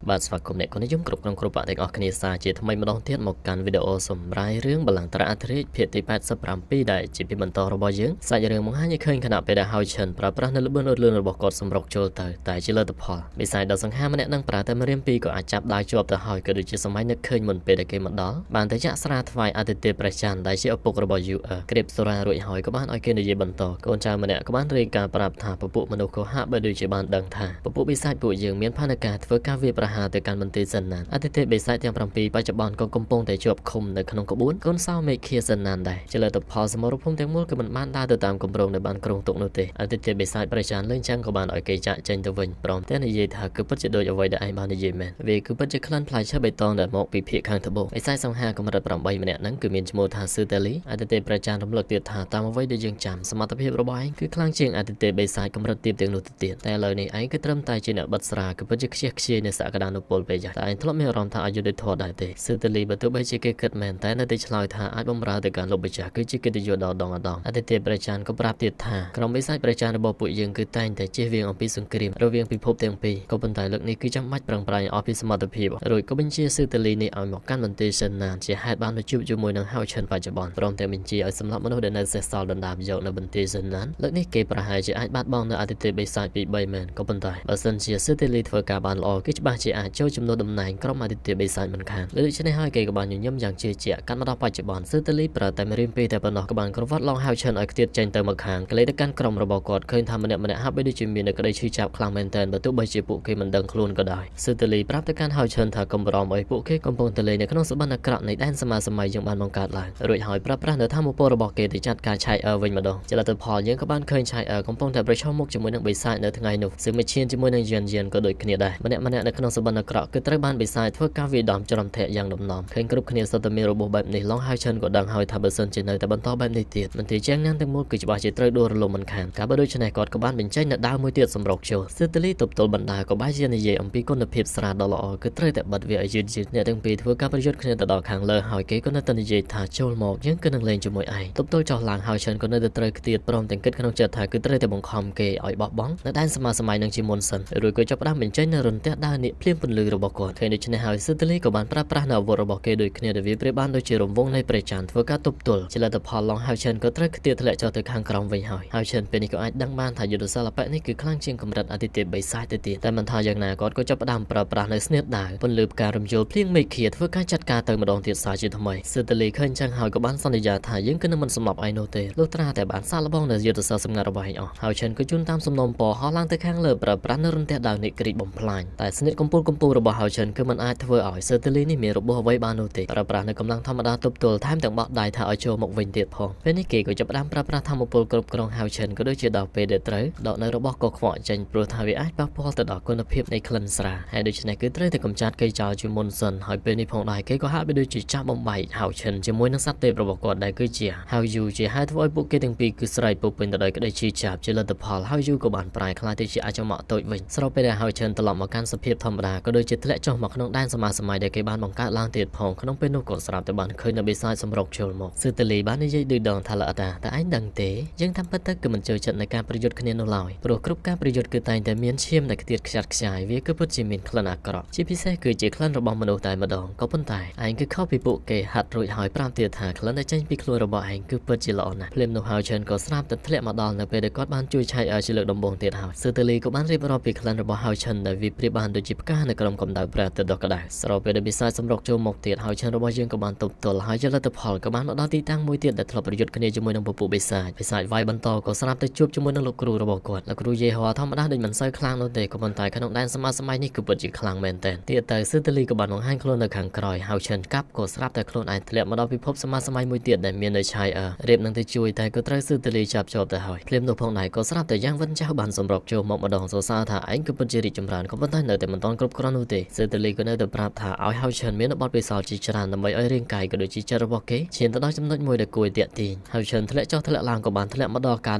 បាទស្វាគមន៍អ្នកក៏និយមគ្រប់ក្នុងគ្រប់បរិបទទាំងអស់គ្នាសាជាថ្មីម្ដងទៀតមកកាន់វីដេអូសម្រាយរឿងបល្ល័ង្កត្រាអធិរាជភាគទី87ដែលជាពីបន្តរបស់យើងសាច់រឿងបង្ហាញឲ្យឃើញគណៈពេលដែលហៅឈិនប្រើប្រាស់នៅល្បឿនរលឿនរបស់គាត់សម្រុកចូលទៅតែជាលទ្ធផលបិសាចដល់សង្ហាម្នាក់នឹងប្រើតែម្រាមពីរក៏អាចចាប់ដាវជាប់ទៅហើយក៏ដូចជាសម័យនឹកឃើញមុនពេលដែលគេមកដល់បានតែចាក់ស្រាថ្វាយអាទិទេពព្រះច័ន្ទដែលជាឪពុករបស់យូអឺក្រៀបសូរ៉ារួចហើយក៏បានឲ្យគេនិយាយបន្តកូនចៅម្នាក់ក៏បានរាយការណ៍ប្រាប់ថាពពួកមនុស្សក៏ហាក់បីដូចជាបានដឹងថាពពួកបិសាចពួកយើងមានផែនការធ្វើការវាយប្រហារទៅកាន់មន្ទីរសិនណាអាទិទេពបិសាចទាំង7បច្ចុប្បន្នក៏កំពុងតែជាប់ឃុំនៅក្នុងក្បួនកូនសោមេឃាសិនណានដែរជាលទ្ធផលសមរភូមិទាំងមូលក៏មិនបានដើរទៅតាមគម្រោងដែលបានក្រុងទុកនោះទេអាទិទេពបិសាចព្រះច័ន្ទលេងចាំងក៏បានឲ្យគេចាក់ចេញទៅវិញព្រមទាំងនិយាយថាគឺពិតជាដូចអ្វីដែលឯងបាននិយាយមែនវាគឺពិតជាក្លិនផ្លែឈើបៃតងដែលមកពីភាគខាងត្បូងបិសាចសង្ហាកម្រិត8ម្នាក់ហ្នឹងគឺមានឈ្មោះថាស៊ឺតាលីអាទិទេពព្រះច័ន្ទរំលឹកទៀតថាតាមអ្វីដែលយើងចាំសមត្ថភាពរបស់ឯងគឺខ្លាំងជាងអាទិទេពបិសាចកម្រិតទាបទាំងនោះទៅទៀតតែឥឡូវនេះឯងគឺត្រឹមតែជាអ្នកបិទស្រាគឺពិតជាខ្ជិះខ្ជាយនៅសក្តានុពលពេកតែឯងធ្លាប់មានអារម្មណ៍ថាអយុត្តិធម៌ដែរទេស៊ឺតាលីបើទោះបីជាគេគិតមែនតែនៅតែឆ្លើយថាអាចបំរើទៅកាន់លោកម្ចាស់គឺជាកិត្តិយសដ៏ដងអដងអាទិទេពព្រះច័ន្ទក៏ប្រាប់ទៀតថាក្រុមបិសាចព្រះច័ន្ទរបស់ពួកយើងគឺតែងតែជៀសវាងអំពីសង្គ្រាមរវាងពិភពទាំងពីរក៏ប៉ុន្តែលើកនេះគឺចាំបាច់ប្រឹងប្រែងអស់ពីសមត្ថភាពរួចក៏បញ្ជាស៊ឺតាលីនេះឲ្យមកកាន់មន្ទីរសិនណានជាហេតុបានទៅជួបជាមួយនឹងហៅឈិនបច្ចុប្បន្នព្រមទាំងបញ្ជាឲ្យសម្លាប់មនុស្សដែលនៅសេសសល់ដណ្ដើមយកនៅមន្ទីរសិនណានលើកនេះគេប្រហែលជាអាចបាត់បង់នៅអាទិទេពបិសាចពី3មែនក៏ប៉ុន្តែបើសិនជាស៊ឺតាលីធ្វើការបានល្អគឺច្បាស់ជាអាចចូលចំណុះតំណែងក្រុមអាទិទេពបិសាចមិនខានដូច្នេះហើយគេក៏បានញញឹមយ៉ាងជឿជាក់កាន់មកដល់បច្ចុប្បន្នស៊ឺតាលីប្រើតែមេរៀនពីរតែប៉ុណ្ណោះក៏បានក្រវ៉ាត់ឡងហៅឈិនឲ្យខ្ទាតចេញទៅមកខាងក្លេទៅកាន់ក្រុមរបស់គាត់ឃើញថាម្នាក់ហាក់បីដូចជាមាននៅក្តីឈឺចាប់ខ្លាំងមែនទែនបើទោះបីជាពួកគេមិនដឹងខ្លួនក៏ដោយស៊ឺតាលីប្រាប់ទៅកាន់ហៅឈិនថាកុំបារម្ភអីពួកគេកំពុងតែលេងនៅក្នុងសបិនអាក្រក់នៃដែនសមាសម័យយើងបានបង្កើតឡើងរួចហើយប្រើប្រាស់នៅធម្មពលរបស់គេទៅចាត់ការឆៃអឺវិញម្ដងជាលទ្ធផលយើងក៏បានឃើញឆៃអឺកំពុងតែប្រឈមមុខជាមួយនឹងបិសាចនៅថ្ងៃនោះซึ่งមិនឈានជាមួយនឹងយានក៏ដូចគ្នាដែរម្នាក់នៅក្នុងសបិនអាក្រក់គឺត្រូវបានបិសាចធ្វើការវាយដំច្រំធាក់យ៉ាងដំណំឃើញគ្រប់គ្នាសុទ្ធតែមានរបួសបែបនេះឡងហៅឈិនក៏ដឹងហើយថាបើសិនជានៅតែបន្តបែបនេះទៀតមន្ទីរជាងណានទាំងមូលគឺច្បាស់ជាត្រូវដួលរលំមិនខានកាលបើដូច្នេះគាត់ក៏បានបញ្ចេញនៅដាវមួយទៀតសម្រុកចូលស៊ឺតាលីទប់ទល់បណ្ដាក៏បែរជានិយាយអំពីគុណភាពស្រាដ៏ល្អគឺត្រូវតែបិទវាឲ្យយឺតអ្នកទាំងពីរធ្វើការប្រយុទ្ធគ្នាទៅដល់ខាងលើហើយគេក៏នៅតែនិយាយថាចូលមកយើងគឺនឹងលេងជាមួយឯងទប់ទល់ចោះឡើងហើយឈិនក៏នៅតែត្រូវខ្ទាតព្រមទាំងគិតក្នុងចិត្តថាគឺត្រូវតែបង្ខំគេឲ្យបោះបង់នៅដែនសមាសម័យនឹងជាមុនសិនរួចក៏ចាប់ផ្ដើមបញ្ចេញនៅរន្ទះដើរនេះភ្លាមពន្លឺរបស់គាត់ឃើញដូច្នេះហើយស៊ឺតាលីក៏បានប្រើប្រាស់នៅអាវុធរបស់គេដូចគ្នាដែលវាប្រៀបបានដូចជារង្វង់នៃព្រះច័ន្ទធ្វើការទប់ទល់ជាលទ្ធផលឡងហៅឈិនក៏ត្រូវខ្ទាតធ្លាក់ចុះទៅខាងក្រោមវិញហើយហៅឈិនពេលនេះក៏អាចដឹងបានថាយុទ្ធសាស្ត្រអបិនេះគឺខ្លាំងជាងកម្រិតអាទិទេពបិសាចទៅទៀតតែមិនថាយ៉ាងណាគាត់ក៏ចាប់ផ្ដើមប្រើប្រាស់នៅស្នៀតដាវពន្លឺផ្ការរំយល់ភ្លៀងមេឃាធ្វើការចាត់ការទៅម្ដងទៀតសាជាថ្មីស៊ឺតាលីឃើញចឹងហើយក៏បានសន្យាថាយើងគឺនឹងមិនសម្លាប់ឯងនោះទេលុះត្រាតែបានសាកល្បងនៅយុទ្ធសាស្ត្រសម្ងាត់របស់ឯងអស់ហៅឈិនក៏ជូនតាមសំណុំពរហោះឡើងទៅខាងលើប្រើប្រាស់នៅរន្ទះដាវនេះក្រីកបំផ្លាញតែស្នៀតកំពូលរបស់ហៅឈិនគឺមិនអាចធ្វើឲ្យស៊ឺតាលីនេះមានរបួសអ្វីបាននោះទេប្រើប្រាស់នៅកម្លាំងធម្មតាទប់ទល់ថែមទាំងបោះដៃថាឲ្យចូលមកវិញទៀតផងពេលនេះគេក៏ចាប់ផ្ដើមប្រើប្រាស់ធម្មពលគ្រប់គ្រងហៅឈិនក៏ដូចជាដល់ពេលដែលត្រូវដកនៅរបស់កខ្វក់ចេញព្រោះថាវាអាចប៉ះពាល់ទៅដល់គុណភាពនៃក្លិនស្រាហើយដូច្នេះគឺត្រូវតែកម្ចាត់គេចោលជាមុនសិនហើយពេលនេះផងដែរគេក៏ហាក់បីដូចជាចាស់បំបែកហៅឈិនជាមួយនឹងសត្វទេពរបស់គាត់ដែលគឺជាហៅយូជាហេតុធ្វើឲ្យពួកគេទាំងពីរគឺស្រែកពុះពេញទៅដោយក្តីឈឺចាប់ជាលទ្ធផលហៅយូក៏បានប្រែក្លាយទៅជាអាចមៈតូចវិញស្របពេលដែលហៅឈិនត្រឡប់មកកាន់សភាពធម្មតាក៏ដូចជាធ្លាក់ចុះមកក្នុងដែនសមាសម័យដែលគេបានបង្កើតឡើងទៀតផងក្នុងពេលនោះក៏ស្រាប់តែបានឃើញនៅបិសាចសម្រុកចូលមកស៊ឺតាលីបាននិយាយដូចដងថាល្អតាតែឯងដឹងទេយើងតាមពិតទៅគឺមិនចូលចិត្តในការប្រយុទ្ធគ្នានោះឡើយព្រោះគ្រប់ការប្រយុទ្ធគឺតែងតែមានឈាមដែលខ្ទាតខ្ចាត់ខ្ចាយវាគឺពិតជាមានក្លិនអាក្រក់ជាពិសេសគឺជាក្លិនរបស់មនុស្សតែម្ដងក៏ប៉ុន្តែឯងគឺខុសពីពួកគេហាត់រួចហើយប្រាប់ទៀតថាក្លិនដែលចេញពីខ្លួនរបស់ឯងគឺពិតជាល្អណាស់ភ្លាមនោះហៅឈិនក៏ស្រាប់តែធ្លាក់មកដល់នៅពេលដែលគាត់បានជួយឆៃអើជាលើកដំបូងទៀតហើយស៊ឺតាលីក៏បានរៀបរាប់ពីក្លិនរបស់ហៅឈិនដែលវាប្រៀបបានដូចជាផ្កានៅក្រោមកម្ដៅព្រះអាទិត្យដ៏ក្ដៅស្របពេលដែលបិសាចសម្រុកចូលមកទៀតហៅឈិនរបស់យើងក៏បានទប់ទល់ហើយជាលទ្ធផលក៏បានមកដល់ទីតាំងមួយទៀតដែលធ្លាប់ប្រយុទ្ធគ្នាជាមួយនឹងពពួកបិសាចវាយបន្តក៏ស្រាប់តែជួបជាមួយនឹងលោកគ្រូរបស់គាត់លោកគ្រូយេហោធម្មតាដូចមិនសូវខ្លាំងនោះទេក៏ប៉ុន្តែក្នុងដែនសមាសម័យនេះគឺពិតជាខ្លាំងមែនទែនទៀតទៅស៊ឺតាលីក៏បានបង្ហាញខ្លួននៅខាងក្រោយហៅឈិនកាប់ក៏ស្រាប់តែខ្លួនឯងធ្លាក់មកដល់ពិភពសមាសម័យមួយទៀតដែលមាននៅឆៃអឺរៀបនឹងទៅជួយតែក៏ត្រូវស៊ឺតាលីចាប់ជាប់ទៅហើយភ្លាមនោះផងដែរក៏ស្រាប់តែយ៉ាងវិនចាស់បានសម្រុកចូលមកម្ដងសរសើរថាឯងគឺពិតជារីកចម្រើនក៏ប៉ុន្តែនៅតែមិនទាន់គ្រប់គ្រាន់នោះទេស៊ឺតាលីក៏នៅតែប្រាប់ថាឲ្យហៅឈិនមានបទពិសោធន៍ជាច្រើនដើម្បីឲ្យរាងកាយក៏ដូចជាចិត្តរបស់គេឈានទៅដល់ចំណុចមួយដែលគួរទាក់ទាញហៅឈិនធ្លាក់ចុះធ្លាក់ឡើងក៏បានធ្លាក់មកដល់ការ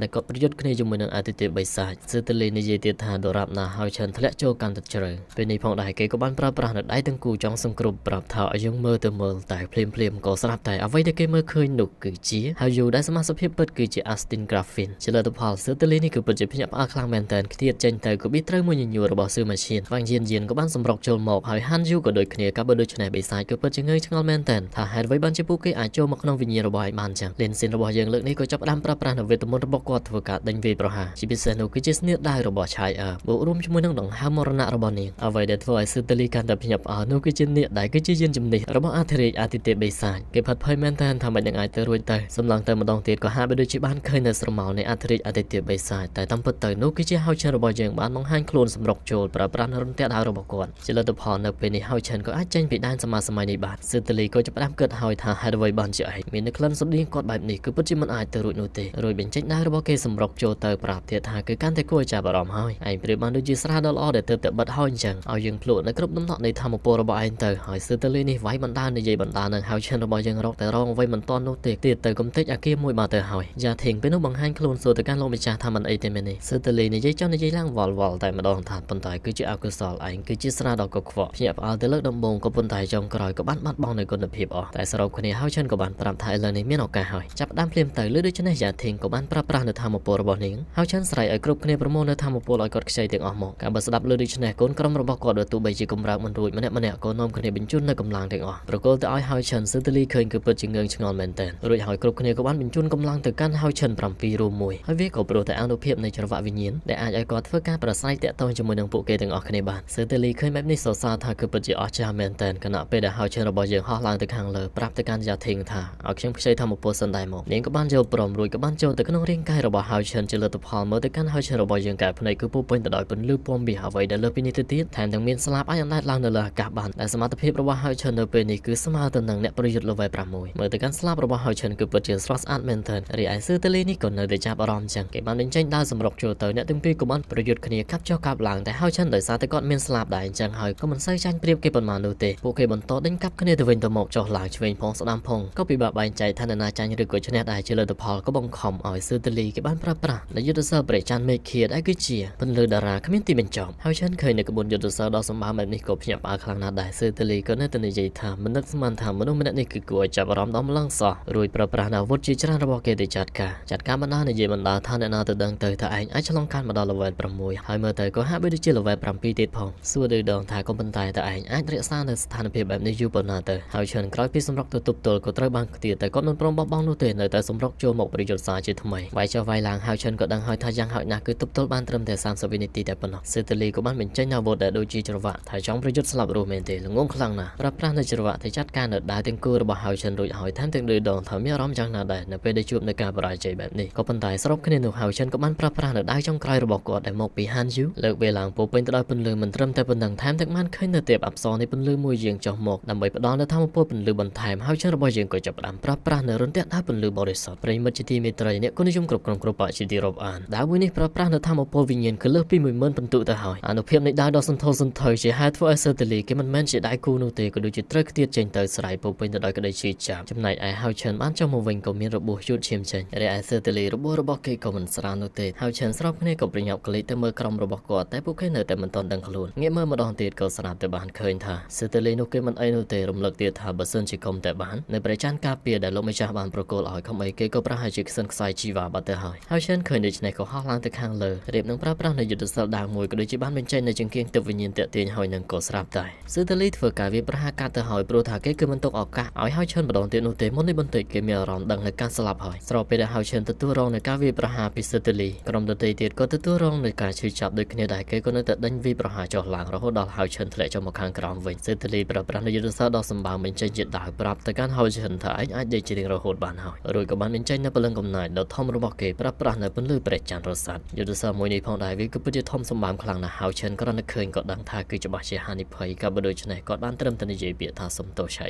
ដែលគាត់ប្រយុទ្ធគ្នាជាមួយនឹងអាទិទេពបិសាចស៊ឺតាលីនិយាយទៀតថាដរាបណាហៅឈិនធ្លាក់ចូលកាន់ទឹកជ្រៅពេលនេះផងដែរគេក៏បានប្រើប្រាស់នៅដៃទាំងគូចង់សង្គ្រប់ប្រាប់ថាឲ្យយើងមើលទៅមើលតែភ្លាមក៏ស្រាប់តែអ្វីដែលគេមើលឃើញនោះគឺជាហៅយូដែលសមាសភាពពិតគឺជា Astin Graphene ជាលទ្ធផលស៊ឺតាលីនេះគឺពិតជាភ្ញាក់ផ្អើលខ្លាំងមែនទែនខ្ទាតចេញទៅក៏ប៊ីត្រូវមួយញញួររបស់ស៊ឺម៉ាឈៀនវាងយាន ក៏បានសម្រុកចូលមកហើយហាន់យូក៏ដូចគ្នាកាប់ដូច្នេះបិសាចក៏ពិតជាងើយឆ្ងល់មែនតើថាហេតុអ្វីបានជាពួកគេអាចចូលមកក្នុងវិញ្ញាណរបស់ឯងបានចឹងលេនស៊ីនរបស់យើងលើកនេះក៏ចាប់ផ្ដើមប្រើប្រាស់នូវវេទមន្តរបស់គាត់ធ្វើការដេញវាយប្រហារជាពិសេសនោះគឺជាស្នៀតដៃរបស់ឆាយបូករួមជាមួយនឹងដង្ហើមមរណៈរបស់នាងអ្វីដែលធ្វើឲ្យស៊ឺតលីកាន់តែភ្ញាក់ផ្អើលនោះគឺជានាគដែលគឺជាយានជំនិះរបស់អធិរាជអាទិទេពបិសាចគេផាត់ភ័យមែនតើថាមិននឹងអាចទៅរួចទៅសម្លងទៅម្ដងទៀតក៏ហាក់បីដូចជាបានឃើញនៅស្រមោលនៃអធិរាជអាទិទេពបិសាចតែតាមពិតទៅនោះគឺជាហៅឈិនរបស់យើងបានបង្ហាញខ្លួនសម្រុកចូលប្រើប្រាស់រន្ទះដៅរបស់គាត់ជាលទ្ធផលនៅពេលនេះហៅឈិនក៏អាចចេញពីដែនសមាសម័យនេះបានស៊ឺតលីក៏ចាប់ផ្ដើមគិតហើយថាហេតុអ្វីបានជាឯងមាននៅក្លិនសម្ដីគាត់បែបនេះគឺពិតជាមិនអាចទៅរួចនោះទេរួចបញ្ចេញដៃរបស់គេសម្រុកចូលទៅប្រាប់ទៀតថាគឺកាន់តែគួរឲ្យចាប់អារម្មណ៍ហើយឯងប្រៀបបានដូចជាស្រាដ៏ល្អដែលទើបតែបិទហើយអញ្ចឹងឲ្យយើងភ្លក់នៅគ្រប់ដំណក់នៃធម្មពលរបស់ឯងទៅហើយស៊ឺតលីនេះវាយបណ្ដានិយាយបណ្ដានឹងហៅឈិនរបស់យើងរកតែរងអ្វីមិនទាន់នោះទេទៀតទៅកំទេចអាគារមួយមកទៅហើយយ៉ាធីងពេលនោះបង្ហាញខ្លួនសួរទៅកាន់លោកម្ចាស់ថាមិនអីទេមែនទេស៊ឺតលីនិយាយចង់និយាយឡើងវល់តែម្ដងថាប៉ុន្តែគឺជាអកុសលឯងគឺជាស្រាដ៏កខ្វក់ភ្ញាក់ផ្អើលទៅលើដំបងក៏ប៉ុន្តែចុងក្រោយក៏បានបាត់បង់នូវគុណភាពអស់តែសរុបគ្នាហៅឈិនក៏បានប្រាប់ថាឥឡូវនេះមានឱកាសហើយចាប់ផ្ដើមភ្លាមទៅលើដូច្នេះយ៉ាធីងក៏បានប្រើប្រាស់នៅធម្មពលរបស់នាងហៅឈិនស្រែកឲ្យគ្រប់គ្នាប្រមូលនៅធម្មពលឲ្យគាត់ខ្ចីទាំងអស់មកការបើស្ដាប់លើដូច្នេះកូនក្រុមរបស់គាត់ទោះបីជាកម្រើកមិនរួចម្នាក់ក៏នាំគ្នាបញ្ជូននៅកម្លាំងទាំងអស់ប្រកល់ទៅឲ្យហៅឈិនស៊ឺតលីឃើញគឺពិតជាងើងឆ្ងល់មែនទែនរួចហើយគ្រប់គ្នាក៏បានបញ្ជូនកម្លាំងទៅកាន់ហៅឈិន7រួមមួយហើយវាក៏ព្រោះតែអនុភាពនៃច្រវាក់វិញ្ញាណដែលអាចឲ្យគាត់ធ្វើការប្រស្រ័យតាក់ទងជាមួយនឹងពួកគេទាំងអស់គ្នាបានស៊ឺតលីឃើញបែបនេះសរសើរថាគឺពិតជាអស្ចារ្យមែនទែនខណៈពេលដែលហៅឈិនរបស់យើងហោះឡើងទៅខាងលើប្រាប់ទៅកាន់យ៉ាធីងថាឲ្យខ្ញុំខ្ចីធម្មពលសិនដែរមកនាងក៏បានយល់ព្រមរួចក៏បានចូលទៅក្នុងរាងកាយរបស់ហៅឈិនជាលទ្ធផលមើលទៅកាន់ហៅឈិនរបស់យើងកែភ្នែកគឺពោពេញទៅដោយពន្លឺពណ៌មាសអ្វីដែលលើពីនេះទៅទៀតថែមទាំងមានស្លាបអាចអណ្ដែតឡើងនៅលើអាកាសបានដែលសមត្ថភាពរបស់ហៅឈិននៅពេលនេះគឺស្មើទៅនឹងអ្នកប្រយុទ្ធ level 6មើលទៅកាន់ស្លាបរបស់ហៅឈិនគឺពិតជាស្រស់ស្អាតមែនទែនរីឯស៊ឺតលីនេះក៏នៅតែចាប់អារម្មណ៍ចឹងគេបានបញ្ចេញដើរសម្រុកចូលទៅអ្នកទាំងពីរក៏បានប្រយុទ្ធគ្នាកាប់ចុះកាប់ឡើងតែហៅឈិនដោយសារតែគាត់មានស្លាបដែរអញ្ចឹងហើយក៏មិនសូវចាញ់ប្រៀបគេប៉ុន្មាននោះទេពួកគេបន្តដេញកាប់គ្នាទៅវិញទៅមកចុះឡើងឆ្វេងផងស្ដាំផងក៏ពិបាកបែងចែកថានរណាចាញ់ឬក៏ឈ្នះដែរជាលទ្ធផលក៏បង្ខំឲ្យស៊ឺតលីគេបានប្រើប្រាស់នៃយុទ្ធសាស្ត្រព្រះច័ន្ទមេឃាដែលគឺជាពន្លឺតារាគ្មានទីបញ្ចប់ហើយឈិនឃើញនៅក្បួនយុទ្ធសាស្ត្រដ៏សម្បើមបែបនេះក៏ភ្ញាក់ផ្អើលខ្លាំងណាស់ដែរស៊ឺតលីក៏នៅតែនិយាយថាមិននឹកស្មានថាមនុស្សម្នាក់នេះគឺគួរឲ្យចាប់អារម្មណ៍ដល់ម្លឹងសោះរួចប្រើប្រាស់អាវុធជាច្រើនរបស់គេទៅចាត់ការបណ្ដានិយាយបណ្ដាថាអ្នកណាទៅដឹងទៅថាឯងអាចឆ្លងកាត់មកដល់ level 6ហើយមើលទៅក៏ហាក់បីដូចជា level 7ទៀតផងសួរដូចដងថាក៏ប៉ុន្តែតើឯងអាចរក្សានៅស្ថានភាពបែបនេះយូរប៉ុណ្ណាទៅហើយឈិនក្រោយពីសម្រុកទៅទប់ទល់ក៏ត្រូវបានខ្ទាតតែគាត់មិនព្រមបោះបង់នោះទេនៅតែសម្រុកចូលមកប្រយុទ្ធសារជាថ្មីវាយចុះវាយឡើងហើយឈិនក៏ដឹងហើយថាយ៉ាងហោចណាស់គឺទប់ទល់បានត្រឹមតែ30វិនាទីតែប៉ុណ្ណោះស៊ឺតលីក៏បានបញ្ចេញអាវុធដែលដូចជាច្រវាក់ថាចង់ប្រយុទ្ធស្លាប់រស់មែនទេល្ងងខ្លាំងណាស់ប្រើប្រាស់នៅច្រវាក់ទៅចាត់ការនៅដៃទាំងគូរបស់ហៅឈិនរួចហើយថែមទាំងដូចដងថាមានអារម្មណ៍យ៉ាងណាដែរនៅពេលដែលជួបនឹងការបរាជ័យបែបនេះក៏ប៉ុន្តែសរុបគ្នានោះហៅឈិនក៏បានប្រើប្រាស់នៅដៃចុងក្រោយរបស់គាត់ដែលមកពីហាន់យូលើកវាឡើងពោពេញទៅដោយពន្លឺមិនត្រឹមតែប៉ុណ្ណឹងថែមទាំងបានឃើញនៅទេពអប្សរនៃពន្លឺមួយយាងចុះមកដើម្បីផ្ដល់នូវធម៌ពលពន្លឺបន្ថែមហៅឈិនរបស់យើងក៏ចាប់ផ្ដើមប្រើប្រាស់នៅរន្ទះដៅពន្លឺបរិសុទ្ធប្រិមិត្តជាទីមេត្រីអ្នកគុណនិយមគ្រប់ក្រុមគ្រប់បកជាទីរាប់អានដាវមួយនេះប្រើប្រាស់នៅធម៌ពលវិញ្ញាណគឺលើសពី 10000 ពិន្ទុទៅហើយអនុភាពនៃដាវដ៏សន្ធោសន្ធៅជាហេតុធ្វើឲ្យស៊ឺតលីគេមិនមែនជាដៃគូនោះទេក៏ដូចជាត្រូវខ្ទាតចេញទៅស្រ័យពោពេញទៅដោយក្តីឈឺចាប់ចំណែកឯហៅឈិនបានចុះមកវិញក៏មានរបួសយូតឈាមចេញរីឯស៊ឺតលីរបួសរបស់គេក៏មិនស្រាលនោះទេហៅឈិនស្របគ្នាក៏ប្រញាប់ក្លេកទៅមើលក្រុមរបស់គាត់តែពួកគេនៅតែមិនទាន់ដឹងខ្លួនងាកមើលម្ដងទៀតក៏ស្រាប់តែបានឃើញថាស៊ឺតលីនោះគេមិនអីនោះទេរំលឹកទៀតថាបើសិនជាគុំតែបាននៅព្រះច័ន្ទការពារដែលលោកម្ចាស់បានប្រគល់ឲ្យខំអីគេក៏ប្រហែលជាខ្សិនខ្សែជីវ៉ាបាត់ទៅហើយហៅឈិនឃើញដូច្នេះក៏ហោះឡើងទៅខាងលើរៀបនឹងប្រើប្រាស់នៅយុទ្ធសាស្ត្រដាវមួយក៏ដូចជាបានបញ្ចេញនៅចង្គៀងទឹកវិញ្ញាណតាក់ទាញហើយនឹងក៏ស្រាប់តែស៊ឺតលីធ្វើការវាប្រហារកាត់ទៅហើយព្រោះថាគេគឺមិនទុកឱកាសឲ្យហៅឈិនម្ដងទៀតនោះទេមុននេះបន្តិចគេមានអារម្មណ៍ដឹងនៅការស្លាប់ហើយស្របពេលដែលហៅឈិនទទួលរងនៅការវាប្រហារពីស៊ឺតលីក្រុមដទៃទៀតក៏ទទួលរងនៅការឈឺចាប់ដូចគ្នាដែរគេក៏នៅតែដេញវាប្រហារចុះឡើងរហូតដល់ហៅឈិនធ្លាក់ចុះមកខាងក្រោមវិញស៊ឺតលីប្រើប្រាស់នៅយុទ្ធសាស្ត្រដ៏សម្បើមបញ្ចេញជាដាវប្រាប់ទៅកាន់ហៅឈិនថាឯងអាចដេកជារៀងរហូតបានហើយរួចក៏បានបញ្ចេញនៅពលឹងកំណាចដ៏ធំរបស់គេប្រើប្រាស់នៅពន្លឺព្រះច័ន្ទរសាត់យុទ្ធសាស្ត្រមួយនេះផងដែរវាគឺពិតជាធំសម្បើមខ្លាំងណាស់ហៅឈិនគ្រាន់តែឃើញក៏ដឹងថាគឺច្បាស់ជាហានិភ័យក៏បើដូច្នេះគាត់បានត្រឹមតែនិយាយពាក្យថាសុំទោសឆៃ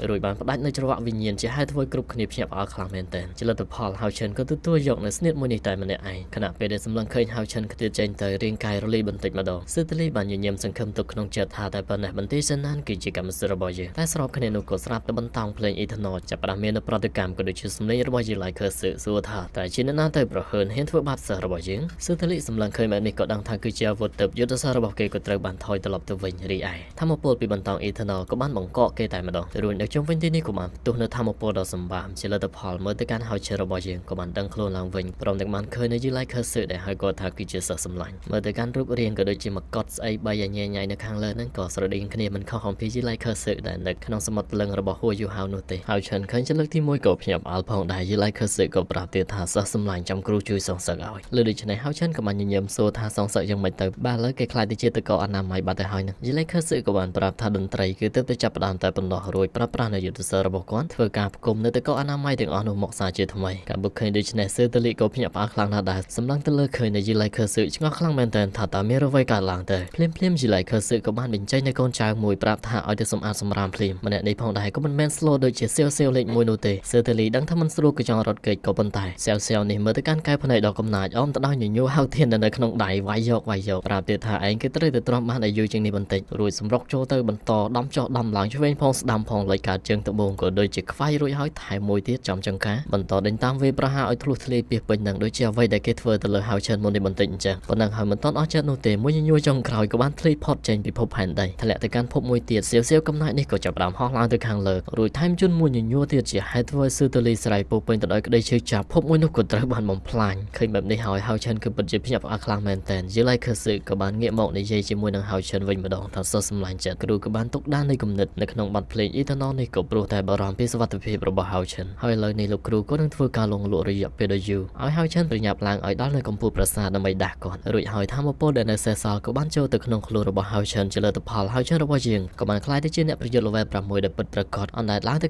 រួចបានផ្ដាច់នៅច្រវាក់វិញ្ញាណជាហេតុធ្វើគ្រប់គ្នាភ្ញាក់ផ្អើលខ្លាំងមែនទែនជាលទ្ធផលហៅឈិនក៏ទទួលយកនៅស្នៀតមួយនេះតែម្នាក់ឯងខណៈពេលដែលសម្លឹងឃើញហៅឈិនខ្ទាតចេញទៅរាងកាយរលាយបន្តិចម្ដងស៊ឺតលីបានញញឹមសង្ឃឹមទុកក្នុងចិត្តថាតែប៉ុណ្ណេះបន្តិចសិនណានគឺជាកម្មសិទ្ធិរបស់យើងតែស្របគ្នានោះក៏ស្រាប់តែបន្តោងភ្លេងអ៊ីធណូចាប់ផ្ដើមមានប្រតិកម្មក៏ដូចជាសម្លេងរបស់យីឡៃខឺសឺសួរថាតែជាអ្នកណាទៅប្រហើនហ៊ានធ្វើបាបសិស្សរបស់យើងស៊ឺតលីសម្លឹងឃើញបែបនេះក៏ដឹងថាគឺជាអាវុធទើបយុទ្ធសាស្ត្ររបស់គេក៏ត្រូវបានថយត្រឡប់ទៅវិញរីឯធម្មពលពីបន្តោងអ៊ីធណូក៏បានបង្កកគេតែម្ដងរួចនៅជុំវិញទីនេះក៏បានផ្ទុះនៅធម្មពលដ៏សម្បើមជាលទ្ធផលមើលទៅកាន់ហៅឈិនរបស់យើងក៏បានដឹងខ្លួនឡើងវិញព្រមទាំងបានឃើញនៅយីឡៃខឺសឺដែលហៅគាត់ថាគឺជាសិស្សសម្លាញ់មើលទៅកាន់រូបរាងក៏ដូចជាមកុដស្អីបីយ៉ាង ញ៉ៃនៅខាងលើហ្នឹងក៏ស្រដៀងគ្នាមិនខុសអំពីជីឡៃខឺសឹកដែលនៅក្នុងសមុទ្រលឹងរបស់ហួយូហៅនោះទេហើយឈិនឃើញជាលើកទី1ក៏ភ្ញាក់ផ្អើលផងដែរជីឡៃខឺសឹកក៏ប្រាប់ទៀតថាសិស្សសម្លាញ់ចាំគ្រូជួយសងសឹកឲ្យលើដូច្នេះហើយឈិនក៏បានញញឹមសួរថាសងសឹកយ៉ាងម៉េចទៅបាទលើគេខ្លាចទៅជាតកអនាម័យបាត់ទៅហើយនឹងជីឡៃខឺសឹកក៏បានប្រាប់ថាតន្ត្រីគឺទើបតែចាប់ផ្ដើមតែប៉ុណ្ណោះរួចប្រើប្រាស់នៅយុទ្ធសាស្ត្ររបស់គាត់ធ្វើការផ្គុំនៅតកអនាម័យទាំងអស់នោះមកសាជាថ្មីការបុកឃើញដូច្នេះសឺតលីក៏ភ្ញាក់ផ្អើលខ្លាំងណាស់ដែរសម្លឹងទៅលើឃើញនៅជីឡៃខឺសឹកឆ្ងល់ខ្លាំងមែនទែនថាតើមានអ្វីកើតឡើងទៅភ្លាមជីឡៃខឺសឹកក៏បានបញ្ចេញនៅកូនចៅមួយប្រាប់ថាឲ្យទៅសម្អាតសម្រាមភ្លាមម្នាក់នេះផងដែរក៏មិនមែន slow ដូចជាសៀវលេខ1នោះទេសឺតលីដឹងថាមិនស្រួលក៏ចង់រត់គេចក៏ប៉ុន្តែសៀវនេះមើលទៅកាន់កែវភ្នែកដ៏កំណាចអមទៅដោយញញួរហៅធាននៅក្នុងដៃវាយយកប្រាប់ទៀតថាឯងគឺត្រូវទៅទ្រាំបានឲ្យយូរជាងនេះបន្តិចរួចសម្រុកចូលទៅបន្តដំចុះដំឡើងឆ្វេងផងស្ដាំផងលេចកើតជើងត្បូងក៏ដូចជាខ្វាយរួចហើយថែមមួយទៀតចំចង្ការបន្តដេញតាមវាប្រហារឲ្យធ្លុះធ្លាយពីពេញនឹងដូចជាអ្វីដែលគេធ្វើទៅលើហៅឈិនមុននេះបន្តិចអញ្ចឹងប៉ុណ្ណឹងហើយមិនទាន់អស់ចិត្តនោះទេមួយញញួរចុងក្រោយក៏បានធ្លាយផុតចេញពីភពផែនដីធ្លាក់ទៅកាន់ភពមួយទៀតសៀវកំណាចនេះក៏ចាប់ផ្ដើមហោះឡើងទៅខាងលើរួចថែមជន់មួយញញួរទៀតជាហេតុធ្វើសឺតលីស្រ័យពោពេញទៅដោយក្តីឈឺចាប់ភពមួយនោះក៏ត្រូវបានបំផ្លាញឃើញបែបនេះហើយហៅឈិនគឺពិតជាភ្ញាក់ផ្អើលខ្លាំងមែនទែនយីឡៃខឺសឹកក៏បានងាកមកនិយាយជាមួយនឹងហៅឈិនវិញម្ដងថាសោះសម្លាញ់ចិត្តគ្រូក៏បានទុកដាននៃគំនិតនៅក្នុងបទភ្លេងអ៊ីតាណូនេះក៏ព្រោះតែបារម្ភពីសុវត្ថិភាពរបស់ហៅឈិនហើយឥឡូវនេះលោកគ្រូក៏នឹងធ្វើការលងលក់រយៈពេលដ៏យូរឲ្យហៅឈិនប្រញាប់ឡើងឲ្យដល់នៅកំពូលប្រាសាទដើម្បីដាស់គាត់រួចហើយថាមពលដែលនៅសេសសល់ក៏បានចូលទៅក្នុងខ្លួនរបស់ហៅឈិនជាលទ្ធផលហៅឈិនរបស់យើងក៏បានក្លាយទៅជាអ្នកប្រយុទ្ធ level 6ដែលពិតប្រាកដអណ្ដែតឡើងទៅ